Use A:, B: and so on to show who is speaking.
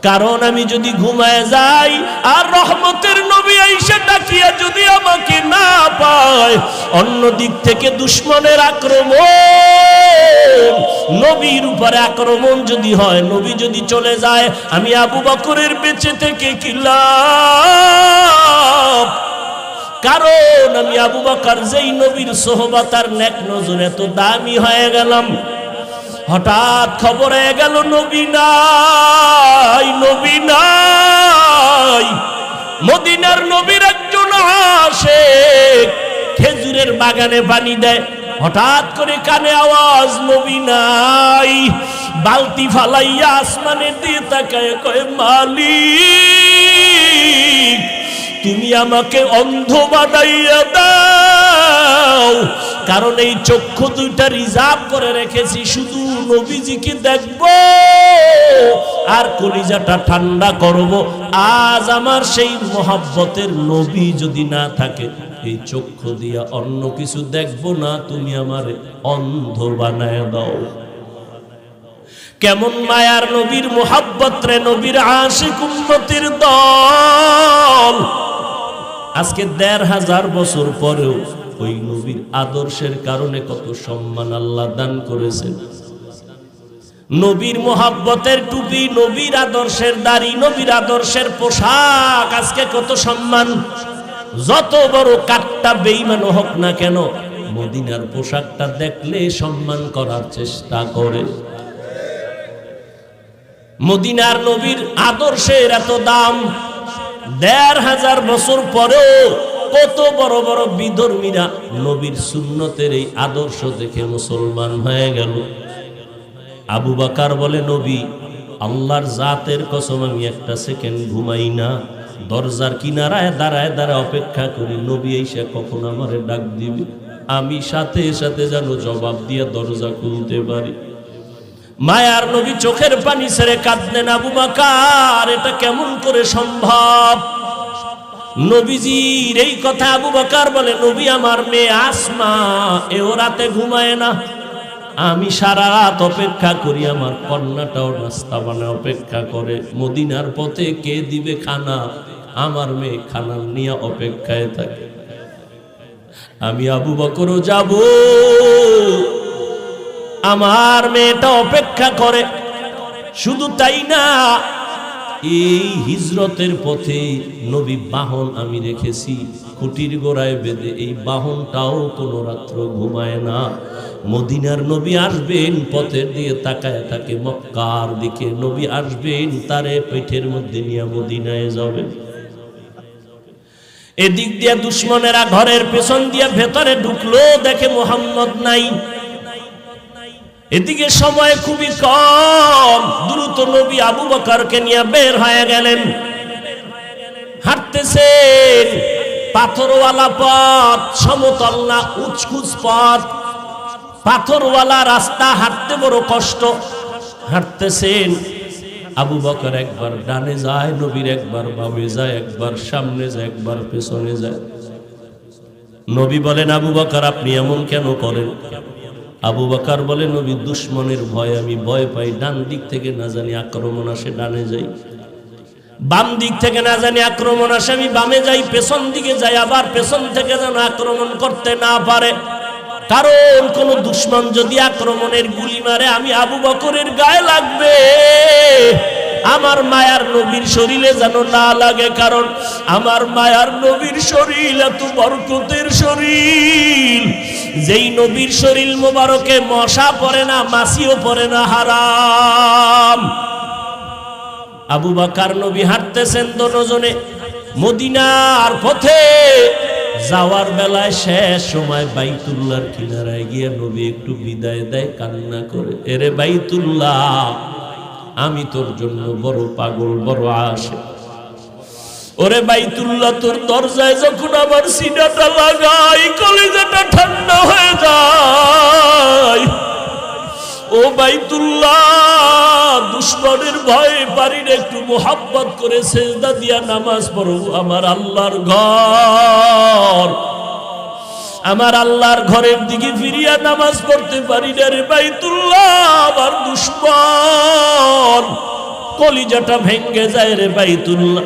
A: কারণ আমি যদি ঘুমায় যাই আর রহমতের নবী আইসা ডাকিয়া যদি আমাকে না পায়, অন্য দিক থেকে দুশমনের আক্রমণ, নবীর উপরে আক্রমণ যদি হয়, নবী যদি চলে যায়, আমি আবু বকরের বেঁচে থেকে কি লাভ? কারণ আমি আবু বকর যেই নবীর সোহবত আর নেক নজর এত দামি হয়ে গেলাম, হঠাৎ খবর হয়ে গেল নবী নাই, নবী নাই। মদিনার নবীর একজন আশিক খেজুরের বাগানে পানি দেয়, হঠাৎ করে কানে আওয়াজ নবী নাই। বালতি ফালাইয়া আসমানের দিয়ে তাকায় কয়, মালিক তুমি আমাকে অন্ধ বানাইয়া দাও, কারণ এই চক্ষু দুইটা রিজার্ভ করে রেখেছি শুধু নবীজিকে দেখব আর কলিজাটা ঠান্ডা করব। আজ আমার সেই মোহাব্বতের নবী যদি না থাকে, এই চক্ষু দিয়া অন্য কিছু দেখব না, তুমি আমারে অন্ধ বানায় দাও। কেমন মায়ার নবীর মোহাব্বত রে, নবীর আশিক উম্মতের দল। আজকে ১৫০০ বছর পরেও ওই নবীর আদর্শের কারণে কত সম্মান আল্লাহ দান করেছেন। নবীর মোহাব্বতের টুপি, নবীর আদর্শের দাড়ি, নবীর আদর্শের পোশাক, আজকে কত সম্মান। যত বড় কাট্টা বেঈমান হোক না কেন, মদিনার পোশাকটা দেখলে সম্মান করার চেষ্টা করে। মদিনার নবীর আদর্শের এত দাম, ১৫০০ বছর পরেও কত বড় বড় বিধর্মীরা নবীর সুন্নতের এই আদর্শ দেখে মুসলমান হয়ে গেল। আবু বকর বলে, নবী আল্লাহর জাতের কসম আমি একটা সেকেন্ড ঘুমাই না, দরজার কিনারায় দাঁড়ায় দাঁড়ায় অপেক্ষা করি নবী এসে কখন আমারে ডাক দিবে, আমি সাথে সাথে যেন জবাব দিয়ে দরজা খুলতে পারি। মায়ার নবী চোখের পানি ছেড়ে কাঁদলেন, আবু বকর এটা কেমন করে সম্ভব? নবীজির এই কথা আবু বকর বলে, নবী আমার মেয়ে আসমা এও রাতে ঘুমায় না, আমি সারা রাত অপেক্ষা করি, আমার কন্যাটাও নাস্তা বানায় অপেক্ষা করে, মদিনার পথে কে দিবে খানা, আমার মেয়ে খানা নিয়ে অপেক্ষায় থাকে। আমি আবু বকরও যাব, আমার মেয়েটা অপেক্ষা করে। শুধু তাই না, এই হিজরতের পথে নবী বাহন আমি রেখেছি খুঁটির গোড়ায় বেঁধে, এই বাহনটাও কোনো রাত্র ঘুমায় না। মদিনার নবী আসবেন, পথের দিয়ে তাকায় থাকে মক্কার দিকে, নবী আসবেন তারে পেটের মধ্যে নিয়ে মদিনায় যাবেন। এদিক দিয়ে দুশমনেরা ঘরের পেছন দিয়ে ভেতরে ঢুকলো, দেখে মুহাম্মদ নাই। এদিকে সময় খুবই কম, দ্রুত নবী আবু বকরকে নিয়ে বের হয়ে গেলেন। হাঁটতেছেন, পাথরওয়ালা পথ, সমতল না, উঁচকুচ পথ, পাথরওয়ালা রাস্তা, হাঁটতে বড় কষ্ট। হাঁটতেছেন, আবু বকর একবার ডানে যায়, নবীর একবার বামে যায়, একবার সামনে যায়, একবার পেছনে যায়। নবী বলেন, আবু বকর আপনি এমন কেন করেন? আবু বকর বলে, নবী দুশমনের ভয় আমি ভয় পাই, ডান দিক থেকে না জানি আক্রমণ আসে ডানে যাই, বাম দিক থেকে না জানি আক্রমণ আসে আমি বামে যাই, পেছন দিকে যাই, আবার পেছন থেকে যেন আক্রমণ করতে না পারে। কারণ কোন দুশমন যদি আক্রমণের গুলি মারে, আমি আবু বকরের গায়ে লাগবে, আমার মায়ার নবীর শরীরে যেন না লাগে। কারণ আমার মায়ার নবীর শরীর এত বরকতের শরীর, যেই নবীর শরীর মোবারকে মশা পড়ে না, মাছিও পড়ে না, হারাম। আবু বকর নবী হাঁটতেছেন দুজনে মদিনার পথে। যাওয়ার বেলায় শেষ সময় বাইতুল্লাহর কিনারায় গিয়ে নবী একটু বিদায় দেয়, কান্না করে, এরে বাইতুল্লাহ আমি তোর জন্য বড় পাগল, বড় আশিক। ওরে বাইতুল্লাহ তোর দরজায় যখন আমার সিনাটা লাগাই, কলিজাটা ঠান্ডা হয়ে যায়। ও বাইতুল্লাহ, দুশমনের ভয়ে পারি না, একটু মোহাব্বত করে সেজদা দিয়া নামাজ পড়ব। আমার আল্লাহর ঘর, আমার আল্লাহর ঘরের দিকে ফিরিয়া নামাজ পড়তে পারি না রে বাইতুল্লাহ। আমার দুশমন কলিজাটা ভেঙ্গে যায় রে বাইতুল্লাহ।